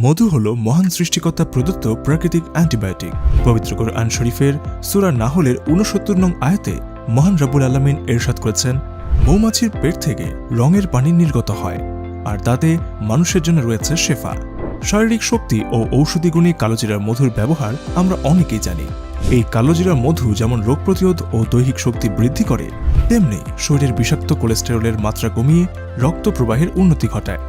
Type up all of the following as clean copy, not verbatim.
মধু হলো মহান সৃষ্টিকর্তা প্রদত্ত প্রাকৃতিক অ্যান্টিবায়োটিক। পবিত্র কোরআন শরীফের সূরা নাহলের ৬৯ নং আয়াতে মহান রব্বুল আলামিন ইরশাদ করেছেন, মৌমাছির পেট থেকে রঙের পানি নির্গত হয়, আর তাতে মানুষের জন্য রয়েছে শেফা। শারীরিক শক্তি ও ঔষধি গুণে কালোজিরার মধুর ব্যবহার আমরা অনেকেই জানি। এই কালোজিরার মধু যেমন রোগ প্রতিরোধ ও দৈহিক শক্তি বৃদ্ধি করে, তেমনি শরীরের বিষাক্ত কোলেস্টেরলের মাত্রা কমিয়ে রক্ত প্রবাহের উন্নতি ঘটায়,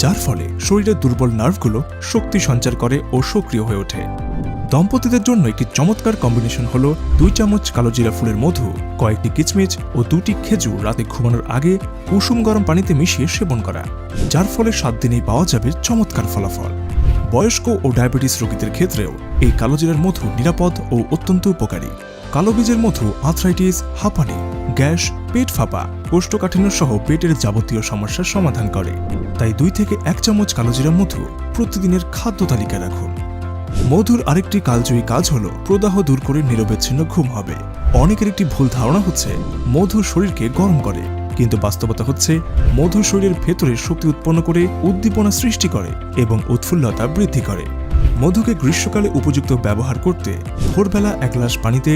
যার ফলে শরীরের দুর্বল নার্ভগুলো শক্তি সঞ্চার করে ও সক্রিয় হয়ে ওঠে। দম্পতিদের জন্য একটি চমৎকার কম্বিনেশন হলো 2 চামচ কালোজিরা ফুলের মধু, কয়েকটি কিচমিচ ও 2টি খেজুর রাতে ঘুমানোর আগে কুসুম গরম পানিতে মিশিয়ে সেবন করা, যার ফলে 7 দিনেই পাওয়া যাবে চমৎকার ফলাফল। বয়স্ক ও ডায়াবেটিস রোগীদের ক্ষেত্রেও এই কালোজিরার মধু নিরাপদ ও অত্যন্ত উপকারী। কালো বীজের মধু আর্থ্রাইটিস, হাঁপানি, গ্যাস, পেট ফাঁপা, কোষ্ঠকাঠিন্য সহ পেটের যাবতীয় সমস্যার সমাধান করে। তাই 2 থেকে 1 চামচ কালোজিরা মধু প্রতিদিনের খাদ্য তালিকায় রাখুন। মধুর আরেকটি কালজয়ী কাজ হলো প্রদাহ দূর করে নিরবিচ্ছিন্ন ঘুম হবে। অনেকের একটি ভুল ধারণা হচ্ছে মধু শরীরকে গরম করে, কিন্তু বাস্তবতা হচ্ছে মধু শরীরের ভেতরে শক্তি উৎপন্ন করে উদ্দীপনা সৃষ্টি করে এবং উৎফুল্লতা বৃদ্ধি করে। মধুকে গ্রীষ্মকালে উপযুক্ত ব্যবহার করতে ভোরবেলা 1 গ্লাস পানিতে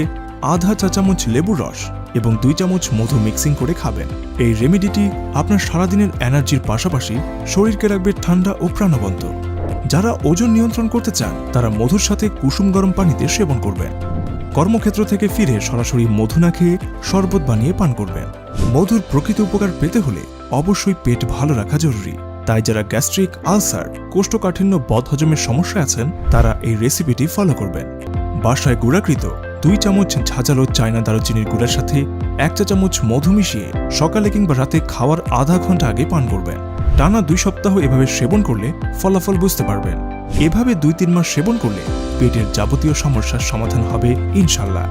আধা চা চামচ লেবুর রস এবং 2 চামচ মধু মিক্সিং করে খাবেন। এই রেমেডিটি আপনার সারাদিনের এনার্জির পাশাপাশি শরীরকে রাখবে ঠান্ডা ও প্রাণবন্ত। যারা ওজন নিয়ন্ত্রণ করতে চান তারা মধুর সাথে কুসুম গরম পানিতে সেবন করবেন। কর্মক্ষেত্র থেকে ফিরে সরাসরি মধু না খেয়ে শরবত বানিয়ে পান করবেন। মধুর প্রকৃত উপকার পেতে হলে অবশ্যই পেট ভালো রাখা জরুরি। তাই যারা গ্যাস্ট্রিক, আলসার, কোষ্ঠকাঠিন্য, বদহজমের সমস্যা আছেন তারা এই রেসিপিটি ফলো করবেন। বাসায় গুঁড়াকৃত 2 চামচ ঝাঁঝালো চায়না দারুচিনির গুঁড়ার সাথে 1 চা চামচ মধু মিশিয়ে সকালে কিংবা রাতে খাওয়ার আধা ঘন্টা আগে পান করবেন। টানা 2 সপ্তাহ এভাবে সেবন করলে ফলাফল বুঝতে পারবেন। এভাবে 2-3 মাস সেবন করলে পেটের যাবতীয় সমস্যার সমাধান হবে ইনশাল্লাহ।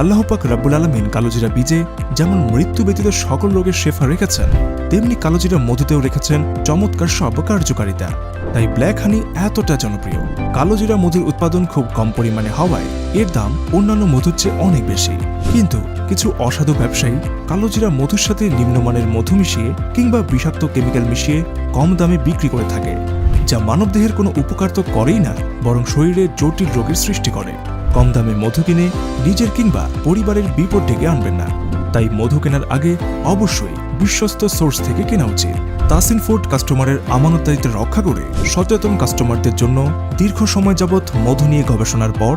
আল্লাহ পাক রব্বুল আলামিন কালোজিরা বীজে যেমন মৃত্যু ব্যতীত সকল রোগের শেফা রেখেছেন, তেমনি কালোজিরা মধুতেও রেখেছেন চমৎকার সব কার্যকারিতা। তাই ব্ল্যাক হানি এতটা জনপ্রিয়। কালোজিরা মধুর উৎপাদন খুব কম পরিমাণে হওয়ায় এর দাম অন্যান্য মধুর চেয়ে অনেক বেশি। কিন্তু কিছু অসাধু ব্যবসায়ী কালোজিরা মধুর সাথে নিম্নমানের মধু মিশিয়ে কিংবা বিষাক্ত কেমিক্যাল মিশিয়ে কম দামে বিক্রি করে থাকে, যা মানবদেহের কোনো উপকার তো করেই না, বরং শরীরে জটিল রোগের সৃষ্টি করে। কম দামে মধু কিনে নিজের কিংবা পরিবারের বিপদ ডেকে আনবেন না। তাই মধু কেনার আগে অবশ্যই বিশ্বস্ত সোর্স থেকে কেনা উচিত। তাসিন ফুড কাস্টমারের আমানতদারিত্ব রক্ষা করে সচেতন কাস্টমারদের জন্য দীর্ঘ সময় যাবৎ মধু নিয়ে গবেষণার পর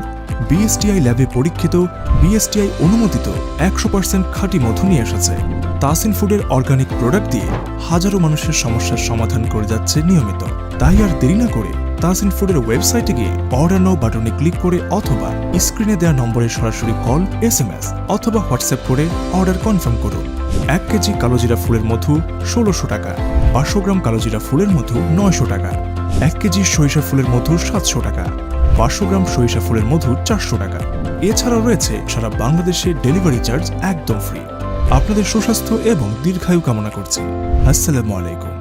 বিএসটিআই ল্যাবে পরীক্ষিত, বিএসটিআই অনুমোদিত 100% খাঁটি মধু নিয়ে এসেছে। তাসিন ফুডের অর্গানিক প্রোডাক্ট দিয়ে হাজারো মানুষের সমস্যার সমাধান করে যাচ্ছে নিয়মিত। তাই আর দেরি না করে তাসিন ফুডের ওয়েবসাইটে গিয়ে অর্ডার নাও বাটনে ক্লিক করে অথবা স্ক্রিনে দেওয়া নম্বরে সরাসরি কল, SMS অথবা হোয়াটসঅ্যাপ করে অর্ডার কনফার্ম করুন। 1 কেজি কালোজিরা ফুলের মধু 1600 টাকা, 500 গ্রাম কালোজিরা ফুলের মধু 900 টাকা, 1 কেজি সরিষা ফুলের মধু 700 টাকা, 500 গ্রাম সরিষা ফুলের মধু 400 টাকা। এছাড়াও রয়েছে সারা বাংলাদেশে ডেলিভারি চার্জ একদম ফ্রি। আপনাদের সুস্বাস্থ্য এবং দীর্ঘায়ু কামনা করছি। আসসালামু আলাইকুম।